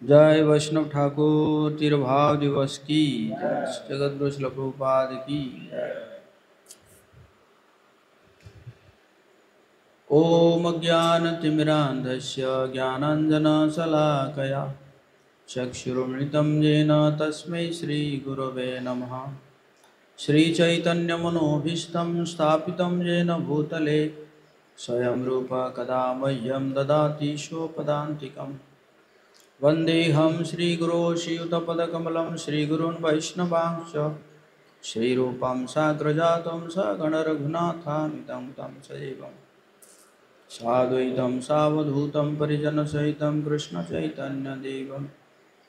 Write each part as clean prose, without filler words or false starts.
जय वैष्णव ठाकुर तिरुभाव दिवस की जय। जगतगुरु श्रील प्रभुपाद की जय। ओम ज्ञानतिमिरान्धस्य ज्ञानाञ्जनशलाकया चक्षुरुन्मिलितं येन तस्मै श्रीगुरवे नमः। श्रीचैतन्यमनोभीष्टं स्थापितं येन भूतले स्वयं रूप कदा मह्यं ददाति स्वपदान्तिकम्। वन्देऽहं श्रीगुरो श्रीयुतपदकमलं श्रीगुरून् वैष्णवांश्च श्रीरूपं साग्रजातं सगणरघुनाथान्वितं तं सजीवं साद्वैतं सावधूतं परिजनसहितं कृष्णचैतन्यदेवं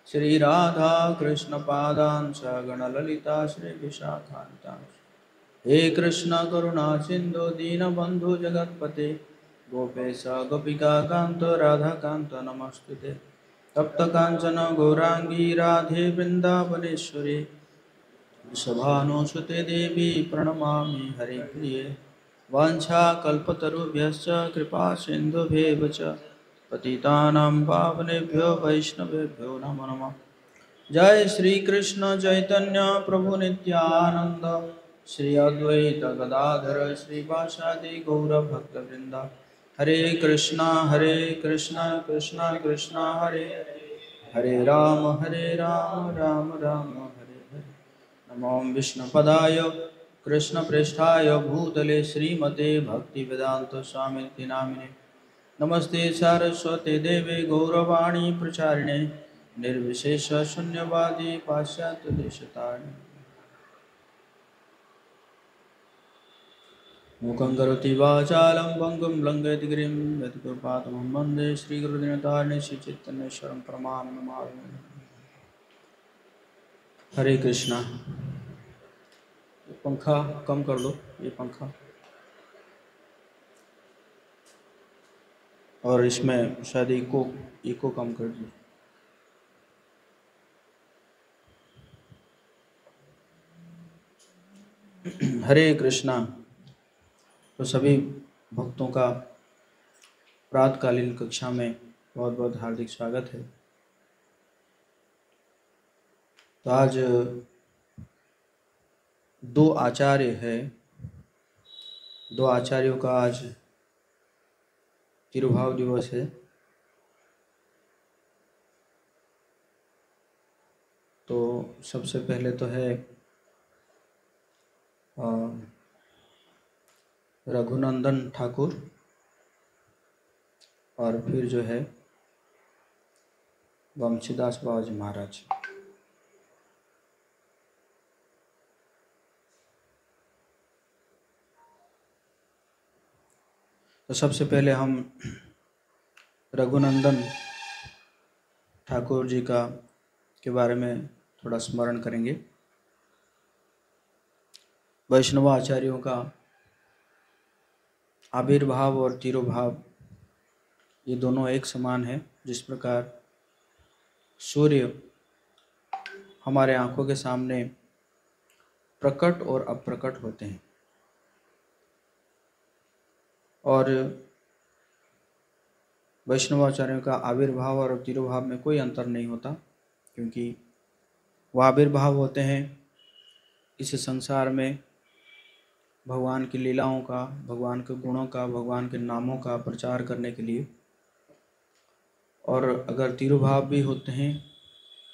श्रीराधा कृष्णपादान् सगणललिता श्रीविशाखान्वितांश्च। हे कृष्ण करुणा सिन्धु दीनबन्धु जगत्पते गोपेश गोपिकान्त राधाकान्त नमस्तुते। तप्त कांचन गौरांगी राधे वृंदावनेश्वरी वृषभानुसुते देवी प्रणमामि हरिप्रिये। वाञ्छाकल्पतरुभ्यश्च कृपा सिन्धुभ्येव च पतितानां पावनेभ्यो वैष्णवेभ्यो नमो नमः। जय श्री कृष्ण चैतन्य प्रभु नित्यानंद श्री अद्वैत गदाधर श्रीवासादि गौरभक्तवृंद। हरे कृष्णा कृष्णा कृष्णा हरे हरे राम राम राम हरे हरे। नमो विष्णुपदाय कृष्णप्रेष्ठाय भूतले श्रीमते भक्तिवेदांत स्वामिनिति नामिने। नमस्ते सारस्वते देवे गौरवाणी प्रचारिणे निर्विशेष शून्यवादी पाश्चात्य देशतारिणे। मूकं करोति वाचालं पङ्गुं लङ्घयति गिरिं यत्कृपातमहं वन्दे श्रीगुरुदिनतारिणे श्रीचैतन्येश्वरं परमानन्दमाधवं। हरे कृष्णा। पंखा कम कर लो, ये पंखा, और इसमें शायद इको कम कर दो। हरे कृष्णा। तो सभी भक्तों का प्रातकालीन कक्षा में बहुत बहुत हार्दिक स्वागत है। तो आज दो आचार्य है, दो आचार्यों का आज तिरुभाव दिवस है। तो सबसे पहले तो है रघुनंदन ठाकुर, और फिर जो है वंशीदास बाबाजी महाराज। तो सबसे पहले हम रघुनंदन ठाकुर जी का के बारे में थोड़ा स्मरण करेंगे। वैष्णव आचार्यों का आविर्भाव और तिरुभाव ये दोनों एक समान है। जिस प्रकार सूर्य हमारे आंखों के सामने प्रकट और अप्रकट होते हैं, और वैष्णवाचार्यों का आविर्भाव और तिरुभाव में कोई अंतर नहीं होता, क्योंकि वह आविर्भाव होते हैं इस संसार में भगवान की लीलाओं का, भगवान के गुणों का, भगवान के नामों का प्रचार करने के लिए, और अगर तिरुभाव भी होते हैं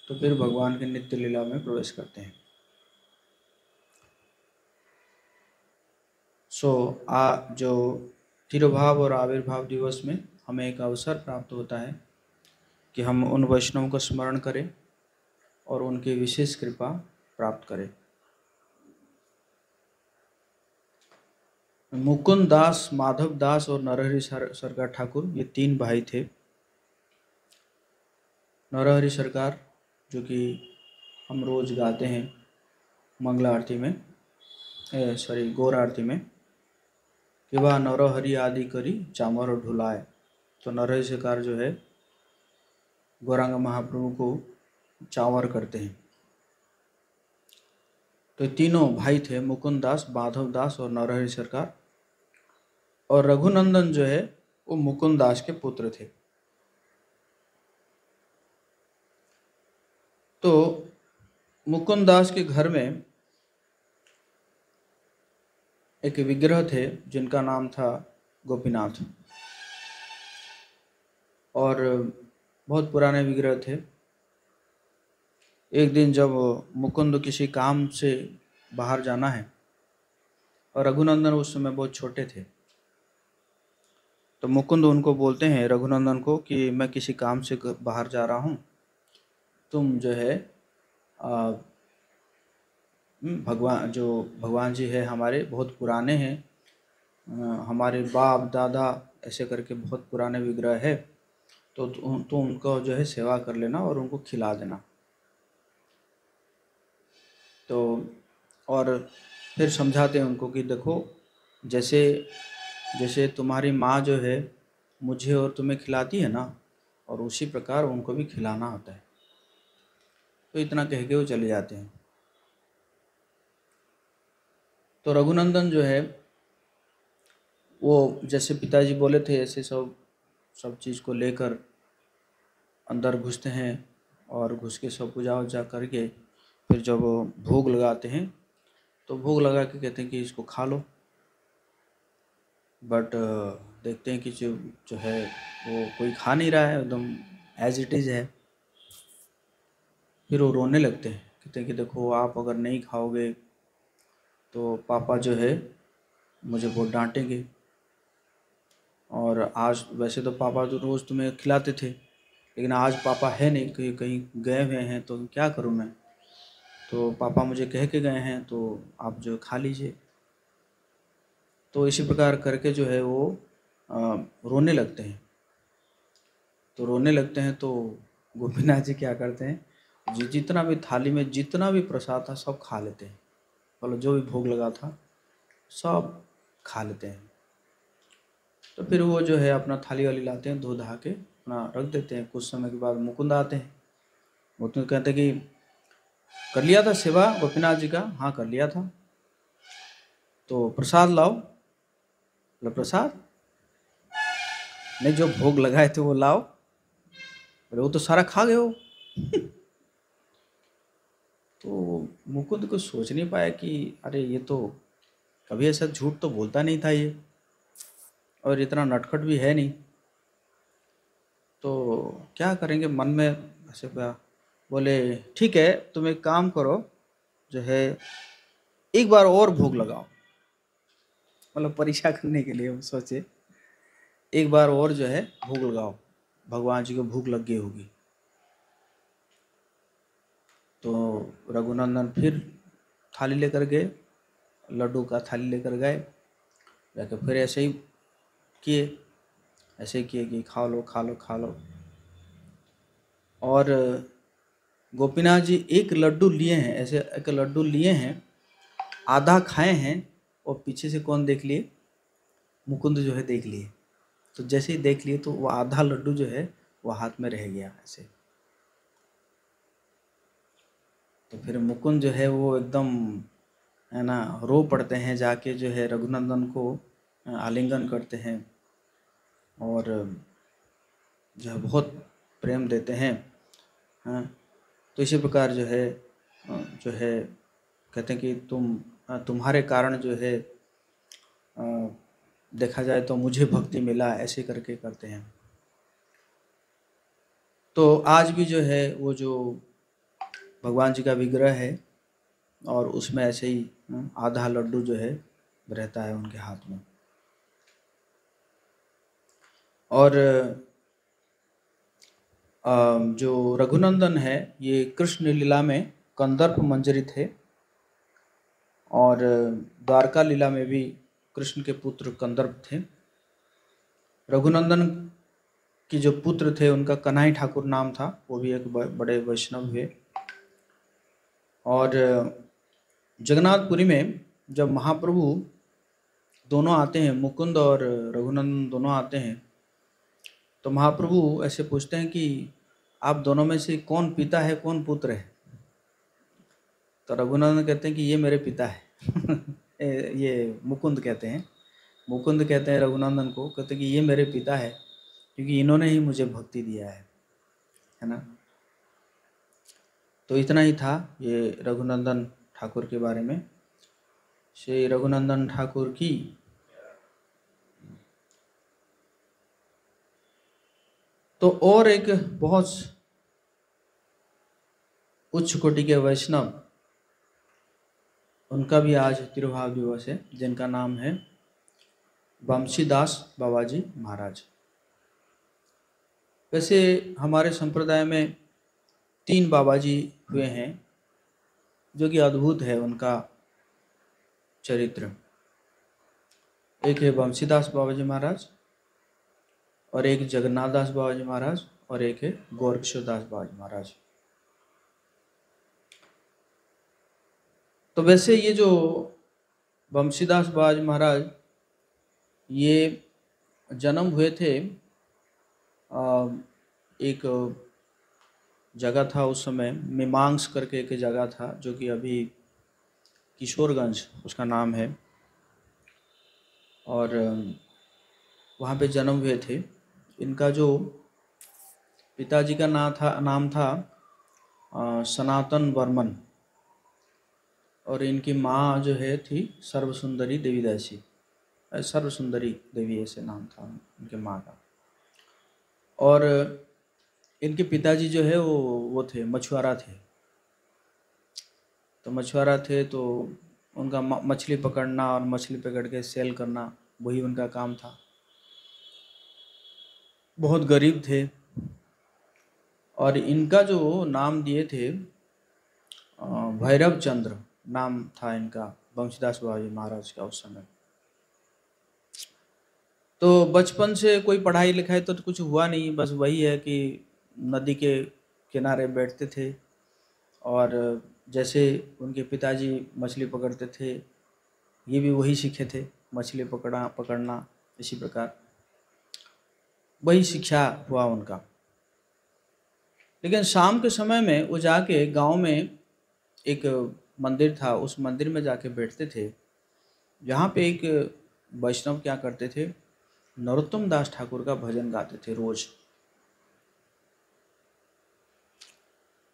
तो फिर भगवान के नित्य लीला में प्रवेश करते हैं। जो तिरुभाव और आविर्भाव दिवस में हमें एक अवसर प्राप्त होता है कि हम उन वैष्णवों का स्मरण करें और उनकी विशेष कृपा प्राप्त करें। मुकुंद दास, माधव दास और नरहरि सरकार ठाकुर, ये तीन भाई थे। नरहरि सरकार जो कि हम रोज गाते हैं मंगला आरती में, गौर आरती में, कि वह नरहरि आदि करी चामर ढुलाए। तो नरहरि सरकार जो है गौरांग महाप्रभु को चावर करते हैं। तो तीनों भाई थे, मुकुंद दास, माधव दास और नरहरि सरकार। और रघुनंदन जो है वो मुकुंद दास के पुत्र थे। तो मुकुंद दास के घर में एक विग्रह थे जिनका नाम था गोपीनाथ, और बहुत पुराने विग्रह थे। एक दिन जब मुकुंद किसी काम से बाहर जाना है, और रघुनंदन उस समय बहुत छोटे थे, तो मुकुंद उनको बोलते हैं, रघुनंदन को, कि मैं किसी काम से बाहर जा रहा हूँ, तुम जो है भगवान जी है हमारे, बहुत पुराने हैं, हमारे बाप दादा ऐसे करके बहुत पुराने विग्रह है, तो उनको जो है सेवा कर लेना और उनको खिला देना। तो और फिर समझाते हैं उनको कि देखो, जैसे जैसे तुम्हारी माँ जो है मुझे और तुम्हें खिलाती है ना, और उसी प्रकार उनको भी खिलाना होता है। तो इतना कह के वो चले जाते हैं। तो रघुनंदन जो है वो जैसे पिताजी बोले थे ऐसे सब चीज़ को लेकर अंदर घुसते हैं, और घुस के सब पूजा वूजा करके फिर जब भोग लगाते हैं तो भोग लगा के कहते हैं कि इसको खा लो। बट देखते हैं कि जो है वो कोई खा नहीं रहा है, एकदम एज इट इज़ है। फिर वो रोने लगते हैं, कहते हैं कि देखो, आप अगर नहीं खाओगे तो पापा जो है मुझे बहुत डांटेंगे, और आज वैसे तो पापा तो रोज़ तुम्हें खिलाते थे, लेकिन आज पापा है नहीं, कहीं कहीं गए हुए हैं, तो क्या करूं मैं, तो पापा मुझे कह के गए हैं, तो आप जो खा लीजिए। तो इसी प्रकार करके जो है वो रोने लगते हैं। तो रोने लगते हैं तो गोपीनाथ जी क्या करते हैं, जितना भी थाली में जितना भी प्रसाद था सब खा लेते हैं, मतलब जो भी भोग लगा था सब खा लेते हैं। तो फिर वो जो है अपना थाली वाली लाते हैं, धो धा के अपना रख देते हैं। कुछ समय के बाद मुकुंद आते हैं, मुकुंद कहते हैं कि कर लिया था सेवा गोपीनाथ जी का? हाँ कर लिया था। तो प्रसाद लाओ। बोले प्रसाद नहीं, जो भोग लगाए थे वो लाओ। बोले वो तो सारा खा गए हो। तो मुकुंद को सोच नहीं पाया कि अरे ये तो कभी ऐसा झूठ तो बोलता नहीं था ये, और इतना नटखट भी है नहीं, तो क्या करेंगे, मन में ऐसे बोले ठीक है तुम एक काम करो, जो है एक बार और भोग लगाओ। मतलब परीक्षा करने के लिए वो सोचे एक बार और जो है भोग लगाओ, भगवान जी को भूख लग गई होगी। तो रघुनंदन फिर थाली लेकर गए, लड्डू का थाली लेकर गए, जाकर फिर ऐसे ही किए, ऐसे किए कि खा लो खा लो खा लो। और गोपीनाथ जी एक लड्डू लिए हैं, ऐसे एक लड्डू लिए हैं, आधा खाए हैं, और पीछे से कौन देख लिए, मुकुंद जो है देख लिए। तो जैसे ही देख लिए तो वो आधा लड्डू जो है वो हाथ में रह गया ऐसे। तो फिर मुकुंद जो है वो एकदम है ना रो पड़ते हैं, जाके जो है रघुनंदन को आलिंगन करते हैं, और जो है बहुत प्रेम देते हैं। हाँ, तो इसी प्रकार जो है कहते हैं कि तुम्हारे कारण जो है देखा जाए तो मुझे भक्ति मिला, ऐसे करके करते हैं। तो आज भी जो है वो जो भगवान जी का विग्रह है, और उसमें ऐसे ही आधा लड्डू जो है रहता है उनके हाथ में। और जो रघुनंदन है ये कृष्ण लीला में कंदर्प मंजरी थे, और द्वारका लीला में भी कृष्ण के पुत्र कंदर्प थे। रघुनंदन की जो पुत्र थे उनका कन्हई ठाकुर नाम था, वो भी एक बड़े वैष्णव हुए। और जगन्नाथपुरी में जब महाप्रभु दोनों आते हैं, मुकुंद और रघुनंदन दोनों आते हैं, तो महाप्रभु ऐसे पूछते हैं कि आप दोनों में से कौन पिता है कौन पुत्र है? तो रघुनंदन कहते हैं कि ये मेरे पिता है। ये मुकुंद कहते हैं, मुकुंद कहते हैं रघुनंदन को, कहते हैं कि ये मेरे पिता है, क्योंकि इन्होंने ही मुझे भक्ति दिया है ना। तो इतना ही था ये रघुनंदन ठाकुर के बारे में। श्री रघुनंदन ठाकुर की तो और एक बहुत उच्च कोटि के वैष्णव, उनका भी आज तिरुभाव दिवस है, जिनका नाम है बंशीदास बाबाजी महाराज। वैसे हमारे संप्रदाय में 3 बाबाजी हुए हैं जो कि अद्भुत है उनका चरित्र। एक है बंशीदास बाबाजी महाराज, और एक जगन्नाथ दास बाबाजी महाराज, और एक है गौरकिशोर दास बाबाजी महाराज। तो वैसे ये जो बंशीदास बाबाजी महाराज ये जन्म हुए थे, एक जगह था उस समय, मीमांस करके एक जगह था जो कि अभी किशोरगंज उसका नाम है, और वहाँ पे जन्म हुए थे। इनका जो पिताजी का नाम था सनातन वर्मन, और इनकी माँ जो है थी सर्वसुंदरी देवी दासी, सर्वसुंदरी देवी ऐसे नाम था इनके माँ का। और इनके पिताजी जो है वो थे मछुआरा थे। तो मछुआरा थे तो उनका मछली पकड़ना और मछली पकड़ के सेल करना वही उनका काम था। बहुत गरीब थे, और इनका जो नाम दिए थे भैरव चंद्र नाम था इनका, बंशीदास बाबाजी महाराज का उस समय। तो बचपन से कोई पढ़ाई लिखाई तो कुछ हुआ नहीं, बस वही है कि नदी के किनारे बैठते थे, और जैसे उनके पिताजी मछली पकड़ते थे ये भी वही सीखे थे, मछली पकड़ना इसी प्रकार वही शिक्षा हुआ उनका। लेकिन शाम के समय में वो जाके गांव में एक मंदिर था, उस मंदिर में जाके बैठते थे, जहाँ पे एक वैष्णव क्या करते थे, नरोत्तम दास ठाकुर का भजन गाते थे रोज।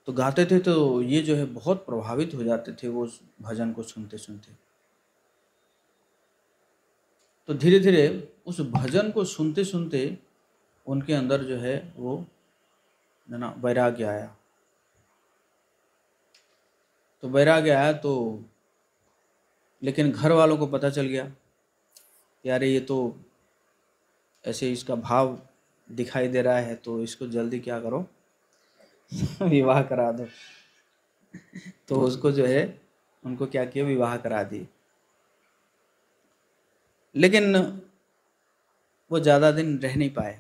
तो गाते थे तो ये जो है बहुत प्रभावित हो जाते थे वो उस भजन को सुनते सुनते। तो धीरे धीरे उस भजन को सुनते सुनते उनके अंदर जो है वो ना वैराग्य आया। तो वैराग्य आया तो लेकिन घर वालों को पता चल गया, यार ये तो ऐसे इसका भाव दिखाई दे रहा है, तो इसको जल्दी क्या करो विवाह करा दो। तो उसको जो है उनको क्या किया, विवाह करा दी। लेकिन वो ज़्यादा दिन रह नहीं पाए।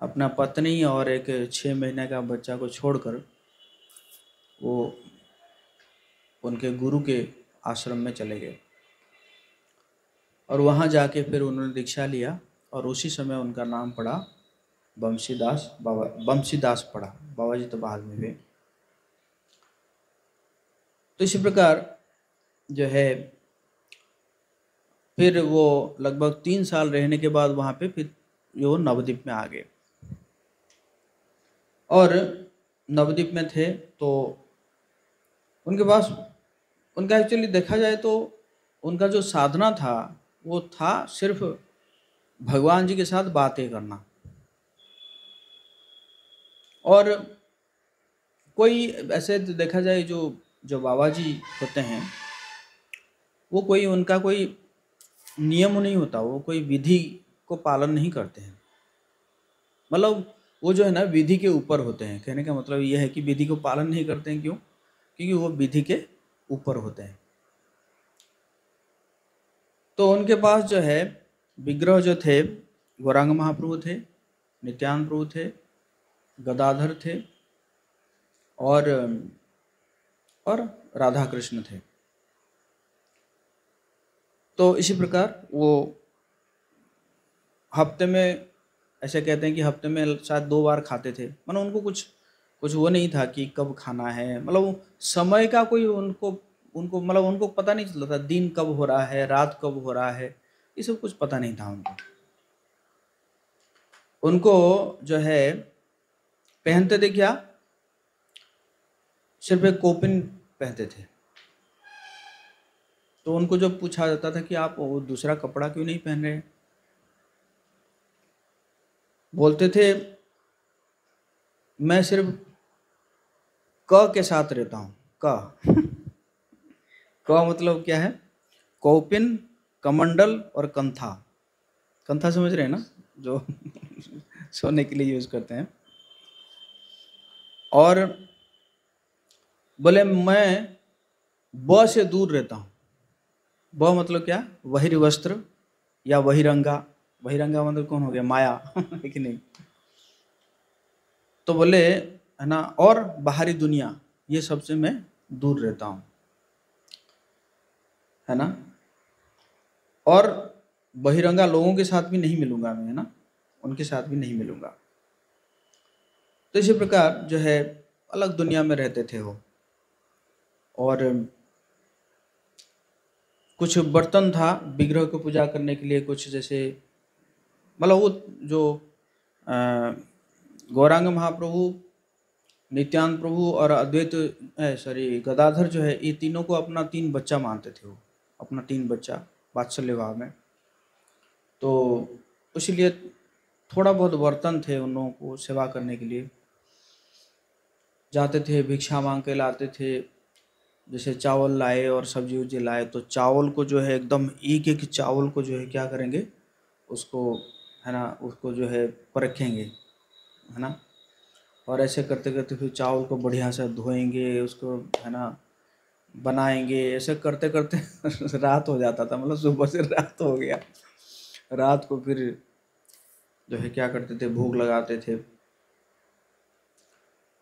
अपना पत्नी और एक 6 महीने का बच्चा को छोड़कर वो उनके गुरु के आश्रम में चले गए, और वहाँ जाके फिर उन्होंने दीक्षा लिया, और उसी समय उनका नाम पड़ा बंशीदास बाबा, बंशीदास पड़ा, बाबा जी तो बाद में हुए। तो इसी प्रकार जो है फिर वो लगभग 3 साल रहने के बाद वहाँ पे फिर वो नवद्वीप में आ गए। और नवद्वीप में थे तो उनके पास, उनका एक्चुअली देखा जाए तो उनका जो साधना था वो था सिर्फ भगवान जी के साथ बातें करना। और कोई ऐसे देखा जाए जो बाबा जी होते हैं वो कोई उनका कोई नियम नहीं होता, वो कोई विधि को पालन नहीं करते हैं। मतलब वो जो है ना विधि के ऊपर होते हैं। कहने का मतलब ये है कि विधि को पालन नहीं करते हैं। क्यों? क्योंकि वो विधि के ऊपर होते हैं। तो उनके पास जो है विग्रह जो थे, गौरांग महाप्रभु थे, नित्यानंद प्रभु थे, गदाधर थे, और राधा कृष्ण थे। तो इसी प्रकार वो हफ्ते में, ऐसे कहते हैं कि हफ्ते में शायद 2 बार खाते थे। मतलब उनको कुछ वो नहीं था कि कब खाना है, मतलब समय का कोई उनको मतलब उनको पता नहीं चलता था, दिन कब हो रहा है, रात कब हो रहा है, ये सब कुछ पता नहीं था उनको। उनको जो है पहनते थे क्या, सिर्फ एक कोपिन पहनते थे। तो उनको जब पूछा जाता था कि आप वो दूसरा कपड़ा क्यों नहीं पहन रहे, बोलते थे मैं सिर्फ क के साथ रहता हूँ। क क मतलब क्या है? कौपिन, कमंडल और कंथा। कंथा समझ रहे हैं ना, जो सोने के लिए यूज करते हैं। और बोले मैं ब से दूर रहता हूँ। ब मतलब क्या? वही वस्त्र या बहिरंगा। बहिरंगा मतलब कौन हो गया? माया है कि नहीं? तो बोले है ना, और बाहरी दुनिया, ये सबसे मैं दूर रहता हूँ, है ना। और बहिरंगा लोगों के साथ भी नहीं मिलूंगा मैं, है ना, उनके साथ भी नहीं मिलूंगा। तो इसी प्रकार जो है अलग दुनिया में रहते थे वो। और कुछ बर्तन था विग्रह को पूजा करने के लिए, कुछ जैसे मतलब वो जो गौरांग महाप्रभु, नित्यानंद प्रभु और अद्वैत सॉरी गदाधर जो है, ये तीनों को अपना 3 बच्चा मानते थे वो, अपना 3 बच्चा वात्सल्य भाव में। तो इसलिए थोड़ा बहुत बर्तन थे उन लोगों को सेवा करने के लिए। जाते थे, भिक्षा मांग के लाते थे, जैसे चावल लाए और सब्जी उब्जी लाए, तो चावल को जो है एकदम एक एक चावल को जो है क्या करेंगे, उसको है ना, उसको जो है परखेंगे, है ना। और ऐसे करते करते फिर चावल को बढ़िया से धोएंगे, उसको है ना बनाएंगे। ऐसे करते करते रात हो जाता था, मतलब सुबह से रात हो गया। रात को फिर जो है क्या करते थे, भोग लगाते थे।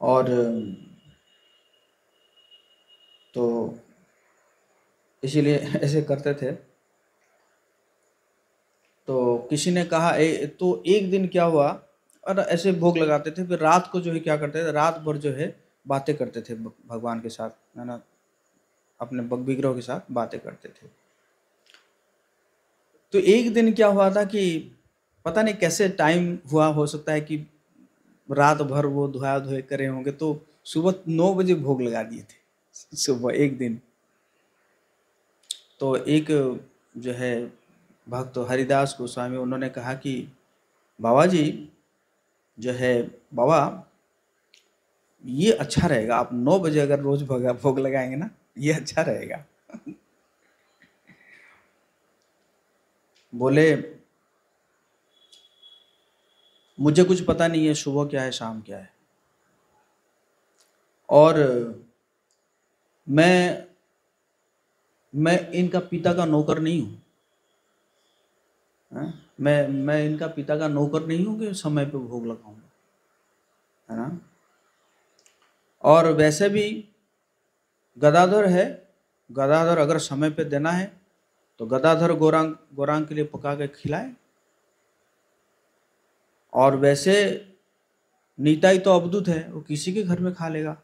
और तो इसीलिए ऐसे करते थे। तो किसी ने कहा तो एक दिन क्या हुआ, और ऐसे भोग लगाते थे, फिर रात को जो है क्या करते थे, रात भर जो है बातें करते थे भगवान के साथ, है ना, अपने विग्रह के साथ बातें करते थे। तो एक दिन क्या हुआ था कि पता नहीं कैसे टाइम हुआ, हो सकता है कि रात भर वो धोया धोए करे होंगे, तो सुबह 9 बजे भोग लगा दिए थे सुबह एक दिन। तो एक जो है भक्त हरिदास गोस्वामी, उन्होंने कहा कि बाबा जी जो है, बाबा ये अच्छा रहेगा, आप 9 बजे अगर रोज भोग लगाएंगे ना, ये अच्छा रहेगा। बोले मुझे कुछ पता नहीं है सुबह क्या है शाम क्या है, और मैं इनका पिता का नौकर नहीं हूँ, मैं इनका पिता का नौकर नहीं हूँ कि समय पे भोग लगाऊंगा, है ना। और वैसे भी गदाधर है, गदाधर अगर समय पे देना है तो गदाधर गौरांग के लिए पका के खिलाए। और वैसे नीताई तो अवधूत है, वो किसी के घर में खा लेगा,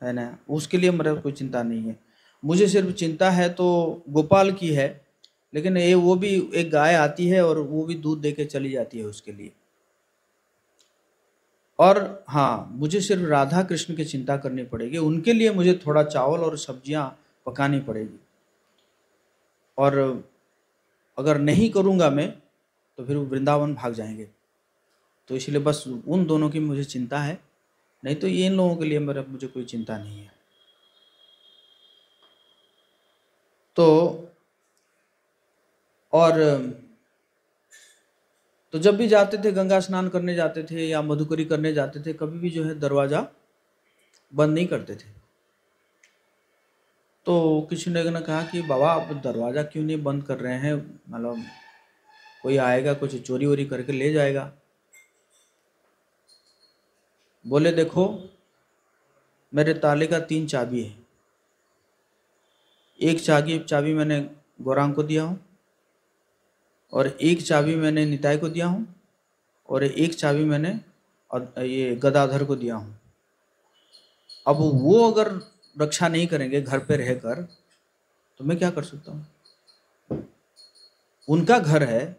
है ना, उसके लिए मेरा कोई चिंता नहीं है। मुझे सिर्फ चिंता है तो गोपाल की है, लेकिन ये वो भी एक गाय आती है और वो भी दूध दे के चली जाती है उसके लिए। और हाँ, मुझे सिर्फ राधा कृष्ण की चिंता करनी पड़ेगी, उनके लिए मुझे थोड़ा चावल और सब्जियां पकानी पड़ेगी। और अगर नहीं करूँगा मैं तो फिर वो वृंदावन भाग जाएंगे। तो इसलिए बस उन दोनों की मुझे चिंता है, नहीं तो इन लोगों के लिए मुझे कोई चिंता नहीं है। तो और तो जब भी जाते थे, गंगा स्नान करने जाते थे या मधुकरी करने जाते थे, कभी भी जो है दरवाज़ा बंद नहीं करते थे। तो किसी ने कहा कि बाबा आप दरवाज़ा क्यों नहीं बंद कर रहे हैं, मतलब कोई आएगा कुछ चोरी वोरी करके ले जाएगा। बोले देखो मेरे ताले का 3 चाबी है, एक चाबी मैंने गौरांग को दिया हूँ, और एक चाबी मैंने निताई को दिया हूँ, और एक चाबी मैंने ये गदाधर को दिया हूँ। अब वो अगर रक्षा नहीं करेंगे घर पे रहकर तो मैं क्या कर सकता हूँ? उनका घर है।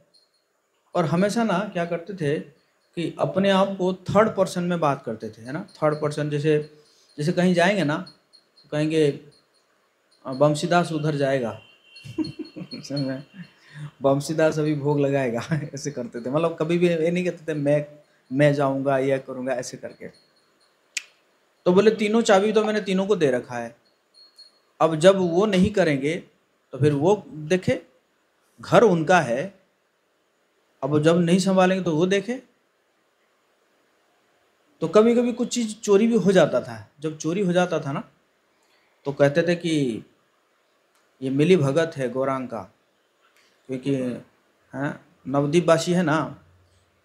और हमेशा ना क्या करते थे कि अपने आप को थर्ड पर्सन में बात करते थे, है ना, थर्ड पर्सन। जैसे जैसे कहीं जाएंगे ना तो कहेंगे बमसीदास उधर जाएगा समझ में? बमसीदास अभी भोग लगाएगा ऐसे करते थे, मतलब कभी भी ये नहीं कहते थे मैं जाऊंगा या करूंगा ऐसे करके। तो बोले तीनों चाबी तो मैंने तीनों को दे रखा है, अब जब वो नहीं करेंगे तो फिर वो देखे, घर उनका है, अब जब नहीं संभालेंगे तो वो देखे। तो कभी कभी कुछ चीज़ चोरी भी हो जाता था, जब चोरी हो जाता था ना तो कहते थे कि ये मिली भगत है गौरांग का, क्योंकि हैं नवद्वीप वासी है ना,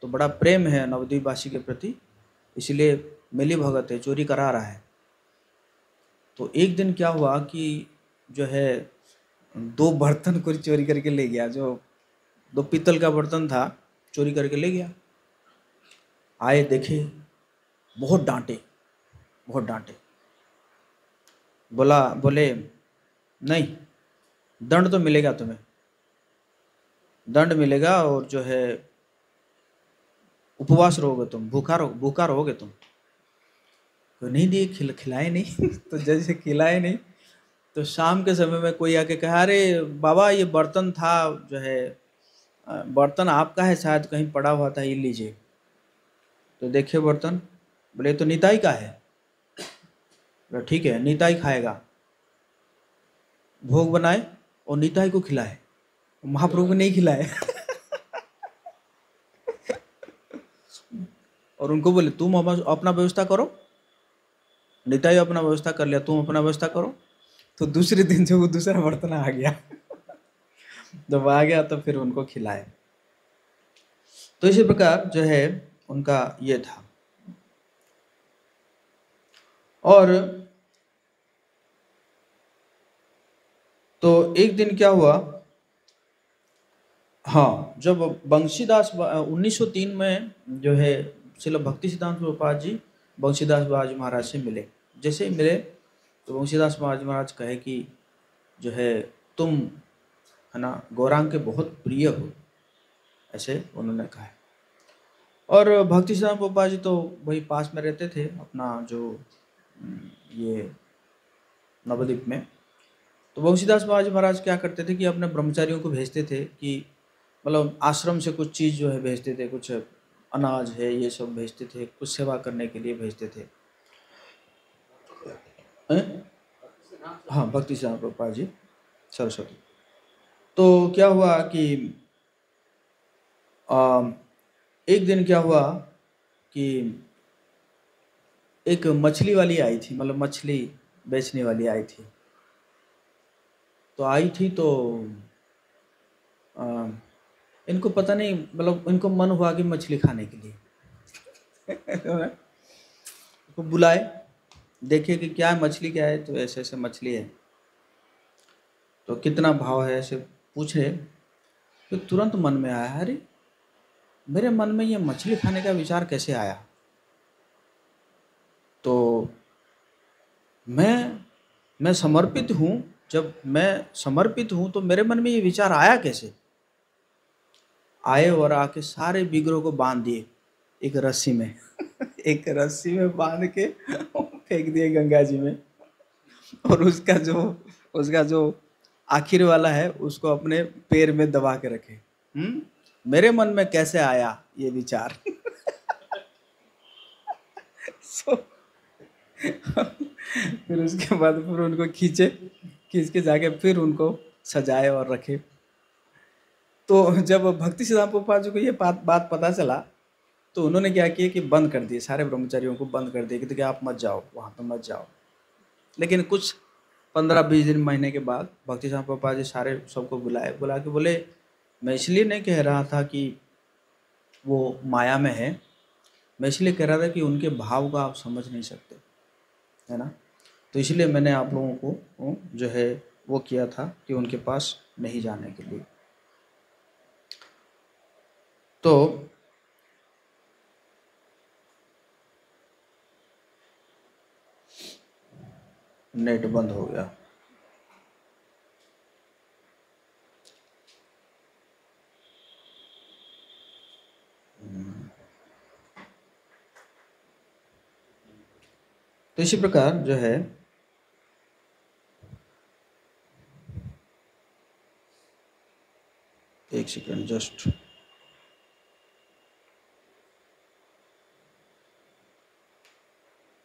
तो बड़ा प्रेम है नवद्वीप वासी के प्रति, इसलिए मिली भगत है, चोरी करा रहा है। तो एक दिन क्या हुआ कि जो है 2 बर्तन कोई चोरी करके ले गया, जो 2 पीतल का बर्तन था चोरी करके ले गया। आए देखे, बहुत डांटे, बहुत डांटे, बोले नहीं, दंड तो मिलेगा तुम्हें, दंड मिलेगा, और जो है उपवास रहोगे तुम, भूखा रहोगे तुम। तो नहीं दिए, खिलाए नहीं तो जैसे खिलाए नहीं तो शाम के समय में कोई आके कहा, अरे बाबा ये बर्तन था जो है, बर्तन आपका है शायद, कहीं पड़ा हुआ था, ये लीजिए। तो देखे बर्तन, बोले तो निताई का है। बोले ठीक है, निताई खाएगा। भोग बनाए और निताई को खिलाए, महाप्रभु को नहीं खिलाए और उनको बोले तुम अपना व्यवस्था करो, निताई अपना व्यवस्था कर लिया, तुम अपना व्यवस्था करो। तो दूसरे दिन जो वो दूसरा बर्तन आ गया जब आ गया तो फिर उनको खिलाए। तो इसी प्रकार जो है उनका ये था। और तो एक दिन क्या हुआ, हाँ, जब बंशीदास 1903 में जो है श्रील भक्ति सिद्धांत प्रभुपाद जी बंशीदास बाज महाराज से मिले। जैसे ही मिले तो बंशीदास महाराज कहे कि जो है तुम है ना गौरांग के बहुत प्रिय हो, ऐसे उन्होंने कहा। और भक्ति सिद्धांत प्रभुपाद जी तो वही पास में रहते थे अपना जो ये नवद्वीप में। तो बंशीदास महाराज क्या करते थे कि अपने ब्रह्मचारियों को भेजते थे कि मतलब आश्रम से कुछ चीज़ जो है भेजते थे, कुछ अनाज है ये सब भेजते थे, कुछ सेवा करने के लिए भेजते थे। हाँ, भक्ति सिद्धांत प्रभुपाद जी सरस्वती। तो क्या हुआ कि एक दिन क्या हुआ कि एक मछली वाली आई थी, मतलब मछली बेचने वाली आई थी। तो आई थी तो इनको पता नहीं, मतलब इनको मन हुआ कि मछली खाने के लिए तो बुलाए, देखे कि क्या है मछली, क्या है, तो ऐसे ऐसे मछली है, तो कितना भाव है ऐसे पूछे। तो तुरंत मन में आया, अरे मेरे मन में ये मछली खाने का विचार कैसे आया। तो मैं समर्पित हूँ, जब मैं समर्पित हूँ तो मेरे मन में ये विचार आया कैसे। आए और आके सारे बिगड़ों को बांध दिए एक रस्सी में एक रस्सी में बांध के फेंक दिए गंगा जी में, और उसका जो आखिर वाला है उसको अपने पैर में दबा के रखे। मेरे मन में कैसे आया ये विचार फिर उसके बाद फिर उनको खींच के जाके फिर उनको सजाए और रखे। तो जब भक्ति सिद्धांत प्रभुपाद जी को ये बात पता चला तो उन्होंने क्या किया कि बंद कर दिए, सारे ब्रह्मचारियों को बंद कर दिए कि आप मत जाओ वहाँ पे, मत जाओ। लेकिन कुछ 15-20 दिन महीने के बाद भक्ति सिद्धांत प्रभुपाद जी सारे सबको बुला के बोले मैं इसलिए नहीं कह रहा था कि वो माया में है, मैं इसलिए कह रहा था कि उनके भाव को आप समझ नहीं सकते, है ना। तो इसलिए मैंने आप लोगों को जो है वो किया था कि उनके पास नहीं जाने के लिए। तो नेट बंद हो गया। तो इसी प्रकार जो है एक सेकंड जस्ट,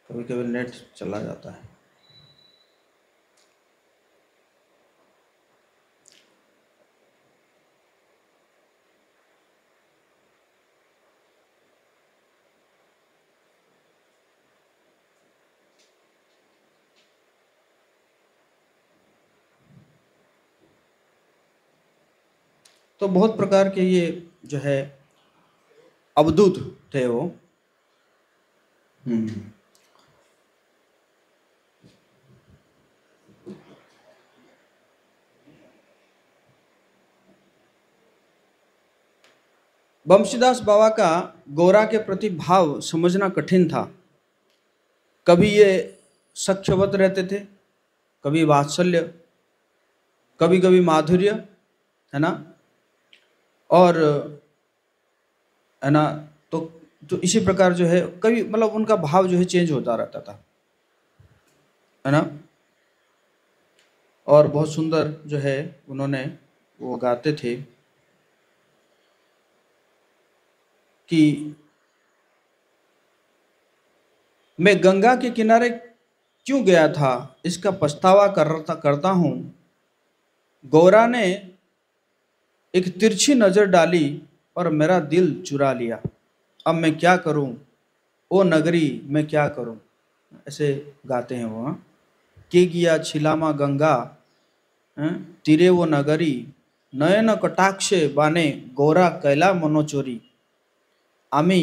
कभी कभी नेट चला जाता है। तो बहुत प्रकार के ये जो है अवधूत थे वो। बंशीदास बाबा का गौरा के प्रति भाव समझना कठिन था। कभी ये सख्यवत रहते थे, कभी वात्सल्य, कभी कभी माधुर्य, है ना, और है ना, तो इसी प्रकार जो है कभी मतलब उनका भाव जो है चेंज होता रहता था, है ना। और बहुत सुंदर जो है उन्होंने वो गाते थे कि मैं गंगा के किनारे क्यों गया था, इसका पछतावा करता हूँ। गौरा ने एक तिरछी नजर डाली और मेरा दिल चुरा लिया। अब मैं क्या करूं, ओ नगरी मैं क्या करूं, ऐसे गाते हैं वो। के गिया छिलामा गंगा तीरे वो नगरी, नयन कटाक्षे बाने गौरा कैला मनोचोरी। आमी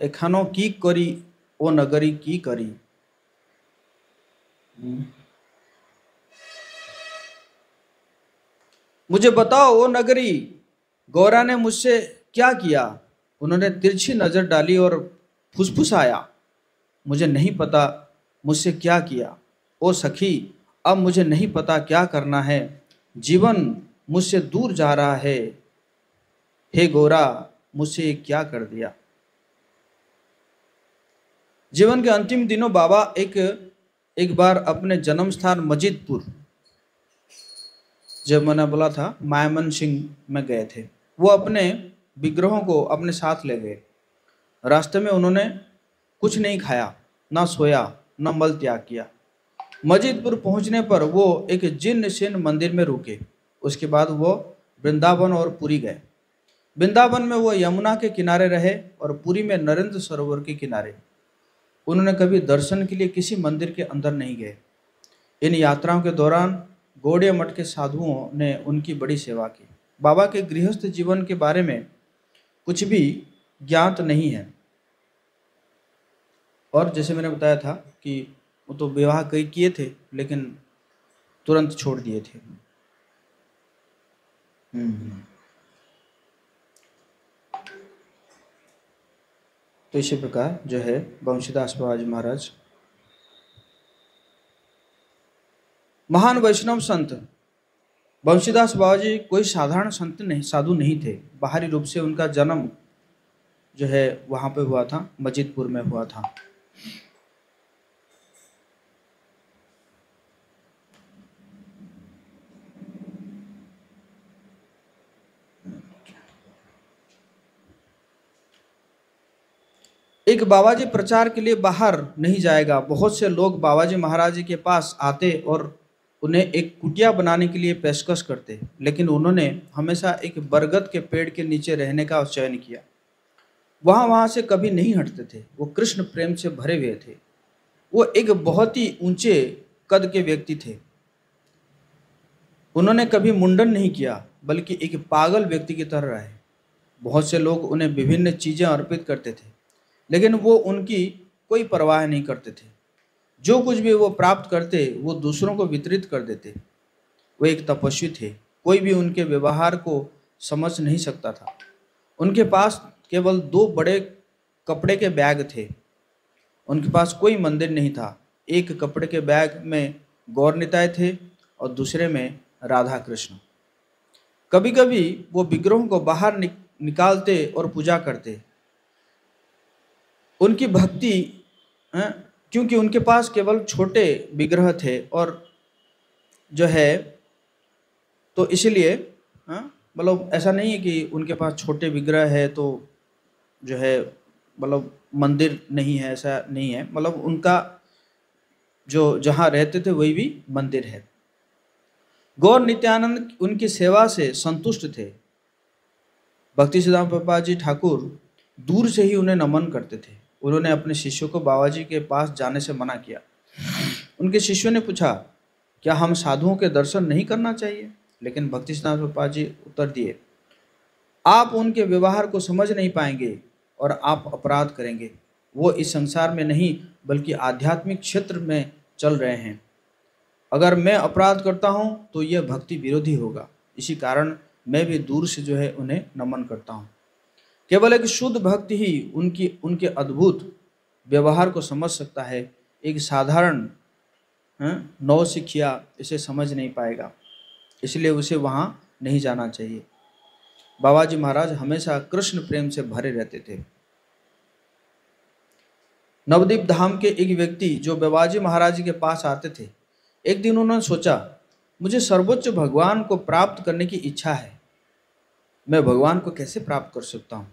एखानो की करी ओ नगरी की करी। मुझे बताओ ओ नगरी, गौरा ने मुझसे क्या किया। उन्होंने तिरछी नजर डाली और फुसफुसाया, मुझे नहीं पता मुझसे क्या किया। ओ सखी, अब मुझे नहीं पता क्या करना है, जीवन मुझसे दूर जा रहा है। हे गौरा, मुझसे क्या कर दिया। जीवन के अंतिम दिनों बाबा एक बार अपने जन्म स्थान मजीदपुर, जब मैंने बोला था मायमन सिंह में गए थे, वो अपने विग्रहों को अपने साथ ले गए। रास्ते में उन्होंने कुछ नहीं खाया, ना सोया, न मल त्याग किया। मजीदपुर पहुंचने पर वो एक जीर्ण शीर्ण मंदिर में रुके। उसके बाद वो वृंदावन और पुरी गए। वृंदावन में वो यमुना के किनारे रहे और पुरी में नरेंद्र सरोवर के किनारे। उन्होंने कभी दर्शन के लिए किसी मंदिर के अंदर नहीं गए। इन यात्राओं के दौरान गौड़िया मठ के साधुओं ने उनकी बड़ी सेवा की। बाबा के गृहस्थ जीवन के बारे में कुछ भी ज्ञात नहीं है। और जैसे मैंने बताया था कि वो तो विवाह कई किए थे लेकिन तुरंत छोड़ दिए थे। तो इसी प्रकार जो है बंशीदास बाबा जी महाराज महान वैष्णव संत। बंशीदास बाबा जी कोई साधारण संत नहीं, साधु नहीं थे। बाहरी रूप से उनका जन्म जो है वहाँ पे हुआ था, मजीदपुर में हुआ था। एक बाबाजी प्रचार के लिए बाहर नहीं जाएगा। बहुत से लोग बाबाजी महाराज जी के पास आते और उन्हें एक कुटिया बनाने के लिए पेशकश करते, लेकिन उन्होंने हमेशा एक बरगद के पेड़ के नीचे रहने का चयन किया। वहाँ से कभी नहीं हटते थे। वो कृष्ण प्रेम से भरे हुए थे। वो एक बहुत ही ऊंचे कद के व्यक्ति थे। उन्होंने कभी मुंडन नहीं किया, बल्कि एक पागल व्यक्ति की तरह रहे। बहुत से लोग उन्हें विभिन्न चीज़ें अर्पित करते थे, लेकिन वो उनकी कोई परवाह नहीं करते थे। जो कुछ भी वो प्राप्त करते वो दूसरों को वितरित कर देते। वो एक तपस्वी थे। कोई भी उनके व्यवहार को समझ नहीं सकता था। उनके पास केवल 2 बड़े कपड़े के बैग थे। उनके पास कोई मंदिर नहीं था। एक कपड़े के बैग में गौर निताय थे और दूसरे में राधा कृष्ण। कभी कभी वो विग्रहों को बाहर निकालते और पूजा करते। उनकी भक्ति क्योंकि उनके पास केवल छोटे विग्रह थे और जो है तो इसलिए हाँ, मतलब ऐसा नहीं है कि उनके पास छोटे विग्रह है तो जो है मतलब मंदिर नहीं है, ऐसा नहीं है। मतलब उनका जो जहाँ रहते थे वही भी मंदिर है। गौर नित्यानंद उनकी सेवा से संतुष्ट थे। भक्ति सिद्धांत प्रभुपाद जी ठाकुर दूर से ही उन्हें नमन करते थे। उन्होंने अपने शिष्यों को बाबा जी के पास जाने से मना किया। उनके शिष्यों ने पूछा, क्या हम साधुओं के दर्शन नहीं करना चाहिए? लेकिन भक्ति सिद्धांत प्रभुपाद जी उत्तर दिए, आप उनके व्यवहार को समझ नहीं पाएंगे और आप अपराध करेंगे। वो इस संसार में नहीं बल्कि आध्यात्मिक क्षेत्र में चल रहे हैं। अगर मैं अपराध करता हूँ तो यह भक्ति विरोधी होगा। इसी कारण मैं भी दूर से जो है उन्हें नमन करता हूँ। केवल एक शुद्ध भक्त ही उनके अद्भुत व्यवहार को समझ सकता है। एक साधारण नौसिखिया इसे समझ नहीं पाएगा, इसलिए उसे वहाँ नहीं जाना चाहिए। बाबा जी महाराज हमेशा कृष्ण प्रेम से भरे रहते थे। नवदीप धाम के एक व्यक्ति जो बाबा जी महाराज जी के पास आते थे, एक दिन उन्होंने सोचा, मुझे सर्वोच्च भगवान को प्राप्त करने की इच्छा है, मैं भगवान को कैसे प्राप्त कर सकता हूँ?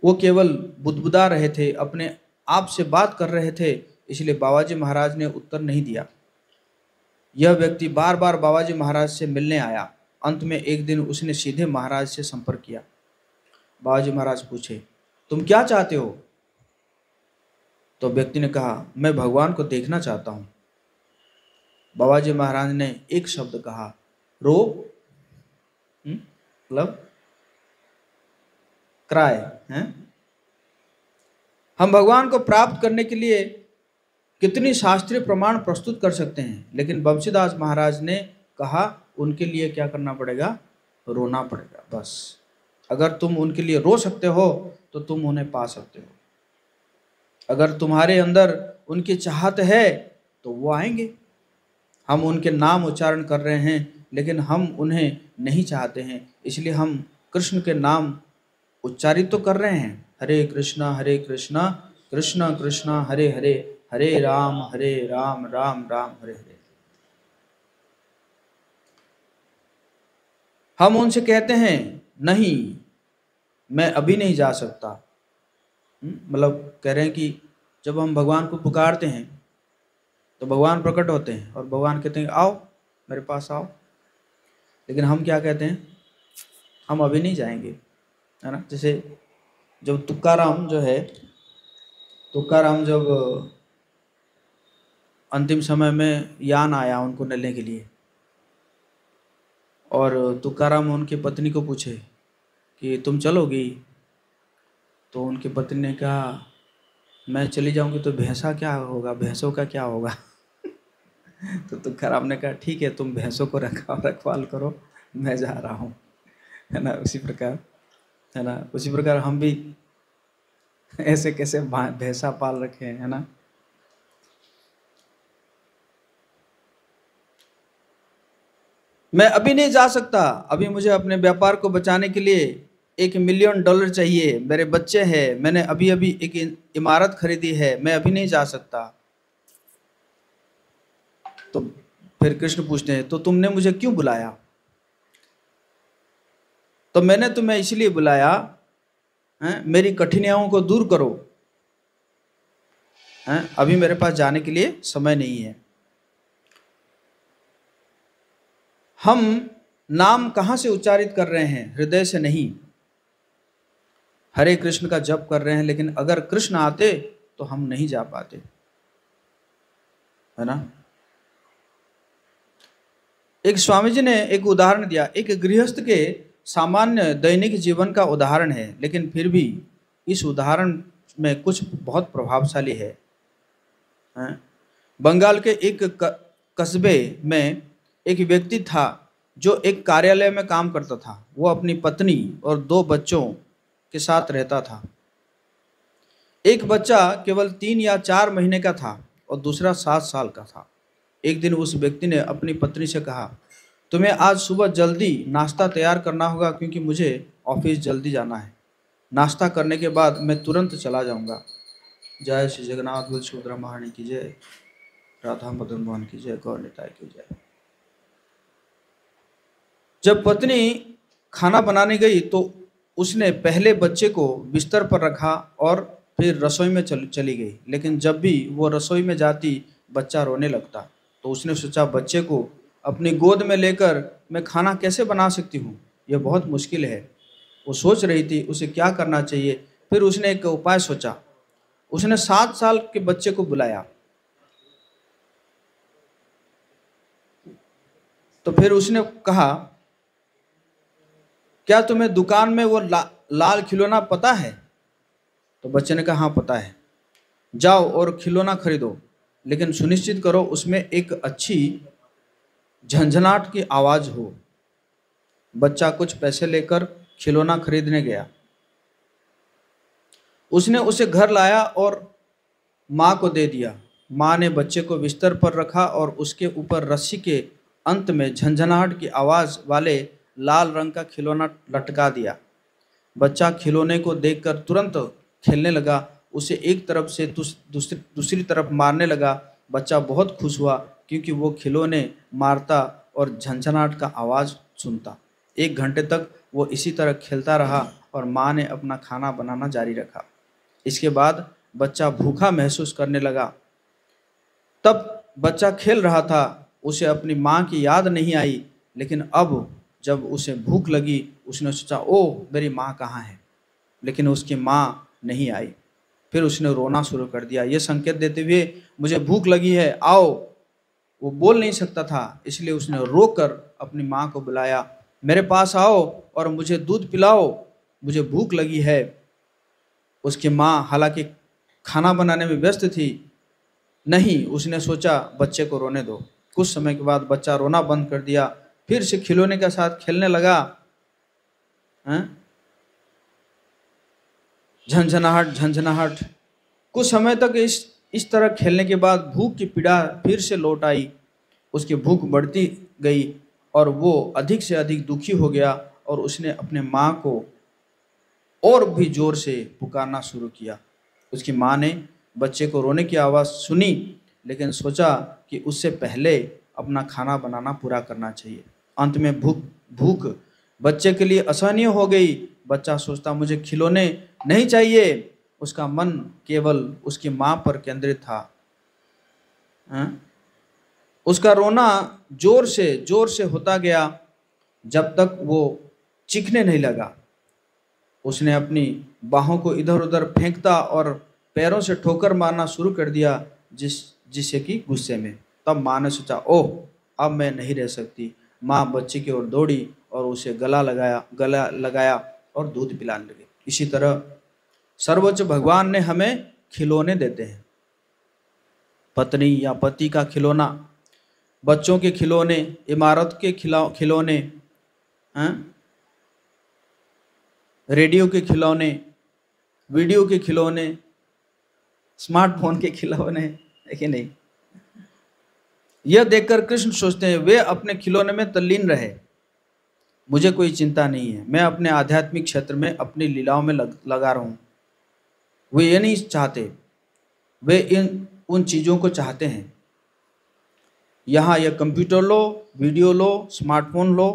वो केवल बुदबुदा रहे थे, अपने आप से बात कर रहे थे, इसलिए बाबा जी महाराज ने उत्तर नहीं दिया। यह व्यक्ति बार बार बाबा जी महाराज से मिलने आया। अंत में एक दिन उसने सीधे महाराज से संपर्क किया। बाबा जी महाराज पूछे, तुम क्या चाहते हो? तो व्यक्ति ने कहा, मैं भगवान को देखना चाहता हूँ। बाबा जी महाराज ने एक शब्द कहा, रो, मतलब क्राय हैं। हम भगवान को प्राप्त करने के लिए कितनी शास्त्रीय प्रमाण प्रस्तुत कर सकते हैं, लेकिन बंशीदास महाराज ने कहा उनके लिए क्या करना पड़ेगा? रोना पड़ेगा। बस अगर तुम उनके लिए रो सकते हो तो तुम उन्हें पा सकते हो। अगर तुम्हारे अंदर उनकी चाहत है तो वो आएंगे। हम उनके नाम उच्चारण कर रहे हैं लेकिन हम उन्हें नहीं चाहते हैं, इसलिए हम कृष्ण के नाम उच्चारित तो कर रहे हैं, हरे कृष्णा कृष्ण कृष्ण हरे हरे, हरे राम राम राम हरे हरे। हम उनसे कहते हैं नहीं, मैं अभी नहीं जा सकता। मतलब कह रहे हैं कि जब हम भगवान को पुकारते हैं तो भगवान प्रकट होते हैं और भगवान कहते हैं आओ मेरे पास आओ, लेकिन हम क्या कहते हैं? हम अभी नहीं जाएंगे, है ना। जैसे जब तुकाराम जो है, तुकाराम जब अंतिम समय में यान आया उनको लेने के लिए, और तुकाराम उनकी पत्नी को पूछे कि तुम चलोगी? तो उनकी पत्नी ने कहा, मैं चली जाऊंगी तो भैंसा क्या होगा, भैंसों का क्या होगा? तो तुकाराम ने कहा, ठीक है, तुम भैंसों को रखवाल करो, मैं जा रहा हूँ, है ना। उसी प्रकार, है ना, उसी प्रकार हम भी ऐसे कैसे भैंसा पाल रखे हैं, है ना। मैं अभी नहीं जा सकता, अभी मुझे अपने व्यापार को बचाने के लिए $1 मिलियन चाहिए, मेरे बच्चे हैं, मैंने अभी अभी एक इमारत खरीदी है, मैं अभी नहीं जा सकता। तो फिर कृष्ण पूछते हैं, तो तुमने मुझे क्यों बुलाया? तो मैंने तुम्हें इसलिए बुलाया, मेरी कठिनाइयों को दूर करो, अभी मेरे पास जाने के लिए समय नहीं है। हम नाम कहाँ से उच्चारित कर रहे हैं? हृदय से नहीं। हरे कृष्ण का जप कर रहे हैं, लेकिन अगर कृष्ण आते तो हम नहीं जा पाते, है ना। एक स्वामी जी ने एक उदाहरण दिया, एक गृहस्थ के सामान्य दैनिक जीवन का उदाहरण है, लेकिन फिर भी इस उदाहरण में कुछ बहुत प्रभावशाली है। बंगाल के एक कस्बे में एक व्यक्ति था जो एक कार्यालय में काम करता था। वो अपनी पत्नी और 2 बच्चों के साथ रहता था। एक बच्चा केवल 3 या 4 महीने का था और दूसरा 7 साल का था। एक दिन उस व्यक्ति ने अपनी पत्नी से कहा, तुम्हें आज सुबह जल्दी नाश्ता तैयार करना होगा क्योंकि मुझे ऑफिस जल्दी जाना है। नाश्ता करने के बाद मैं तुरंत चला जाऊंगा। जय श्री जगन्नाथ बल सुभद्रा महारानी की जय, राधा मदन मोहन की जय, गौर निताई की जय। जब पत्नी खाना बनाने गई तो उसने पहले बच्चे को बिस्तर पर रखा और फिर रसोई में चली गई, लेकिन जब भी वो रसोई में जाती बच्चा रोने लगता। तो उसने सोचा बच्चे को अपनी गोद में लेकर मैं खाना कैसे बना सकती हूँ, यह बहुत मुश्किल है। वो सोच रही थी उसे क्या करना चाहिए। फिर उसने एक उपाय सोचा। उसने 7 साल के बच्चे को बुलाया। तो फिर उसने कहा क्या तुम्हें दुकान में वो लाल खिलौना पता है? तो बच्चे ने कहा हाँ पता है। जाओ और खिलौना खरीदो, लेकिन सुनिश्चित करो उसमें एक अच्छी झंझनाहट की आवाज हो। बच्चा कुछ पैसे लेकर खिलौना खरीदने गया। उसने उसे घर लाया और माँ को दे दिया। माँ ने बच्चे को बिस्तर पर रखा और उसके ऊपर रस्सी के अंत में झंझनाहट की आवाज वाले लाल रंग का खिलौना लटका दिया। बच्चा खिलौने को देखकर तुरंत खेलने लगा। उसे एक तरफ से दूसरी तरफ मारने लगा। बच्चा बहुत खुश हुआ क्योंकि वो खिलौने मारता और झंझनाहट का आवाज़ सुनता। 1 घंटे तक वो इसी तरह खेलता रहा और माँ ने अपना खाना बनाना जारी रखा। इसके बाद बच्चा भूखा महसूस करने लगा। तब बच्चा खेल रहा था, उसे अपनी माँ की याद नहीं आई, लेकिन अब जब उसे भूख लगी उसने सोचा ओह मेरी माँ कहाँ है, लेकिन उसकी माँ नहीं आई। फिर उसने रोना शुरू कर दिया, ये संकेत देते हुए मुझे भूख लगी है, आओ। वो बोल नहीं सकता था, इसलिए उसने रोकर अपनी माँ को बुलाया, मेरे पास आओ और मुझे दूध पिलाओ, मुझे भूख लगी है। उसकी माँ हालांकि खाना बनाने में व्यस्त थी। नहीं, उसने सोचा बच्चे को रोने दो। कुछ समय के बाद बच्चा रोना बंद कर दिया, फिर से खिलौने के साथ खेलने लगा। झंझनाहट झंझनाहट। कुछ समय तक इस तरह खेलने के बाद भूख की पीड़ा फिर से लौट आई। उसकी भूख बढ़ती गई और वो अधिक से अधिक दुखी हो गया और उसने अपने माँ को और भी जोर से पुकारना शुरू किया। उसकी माँ ने बच्चे को रोने की आवाज़ सुनी, लेकिन सोचा कि उससे पहले अपना खाना बनाना पूरा करना चाहिए। अंत में भूख बच्चे के लिए असहनीय हो गई। बच्चा सोचता मुझे खिलौने नहीं चाहिए। उसका मन केवल उसकी माँ पर केंद्रित था। उसका रोना जोर से होता गया जब तक वो चीखने नहीं लगा। उसने अपनी बाहों को इधर उधर फेंकता और पैरों से ठोकर मारना शुरू कर दिया, जिससे कि गुस्से में। तब माँ ने सोचा ओह अब मैं नहीं रह सकती। माँ बच्चे की ओर दौड़ी और उसे गला लगाया और दूध पिलाने लगी। इसी तरह सर्वोच्च भगवान ने हमें खिलौने देते हैं। पत्नी या पति का खिलौना, बच्चों के खिलौने, इमारत के खिलौने, रेडियो के खिलौने, वीडियो के खिलौने, स्मार्टफोन के खिलौने, है कि नहीं? यह देखकर कृष्ण सोचते हैं वे अपने खिलौने में तल्लीन रहे, मुझे कोई चिंता नहीं है, मैं अपने आध्यात्मिक क्षेत्र में अपनी लीलाओं में लगा रहूं। वे ये नहीं चाहते, वे उन चीज़ों को चाहते हैं। यहाँ यह कंप्यूटर लो, वीडियो लो, स्मार्टफोन लो,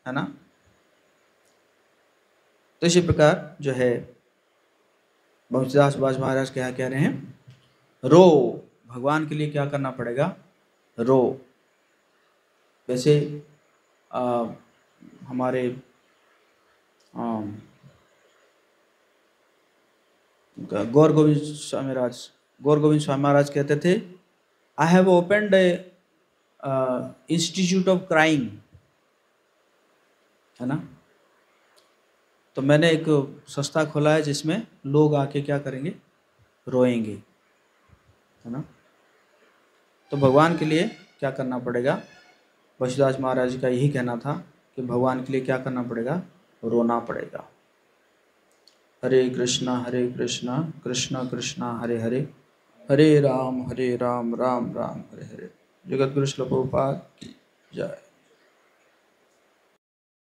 है ना। तो इसी प्रकार जो है बहुचदास बाज महाराज क्या कह रहे हैं, रो। भगवान के लिए क्या करना पड़ेगा? रो। वैसे हमारे गौर गोविंद स्वामी महाराज कहते थे, I have opened A institute of crime, है ना। तो मैंने एक संस्था खोला है जिसमें लोग आके क्या करेंगे? रोएंगे, है ना। तो भगवान के लिए क्या करना पड़ेगा? बसुदास महाराज का यही कहना था कि भगवान के लिए क्या करना पड़ेगा? रोना पड़ेगा। हरे कृष्णा कृष्णा कृष्णा हरे हरे, हरे राम राम राम हरे हरे। जगत गुरु श्रील प्रभुपाद की जय।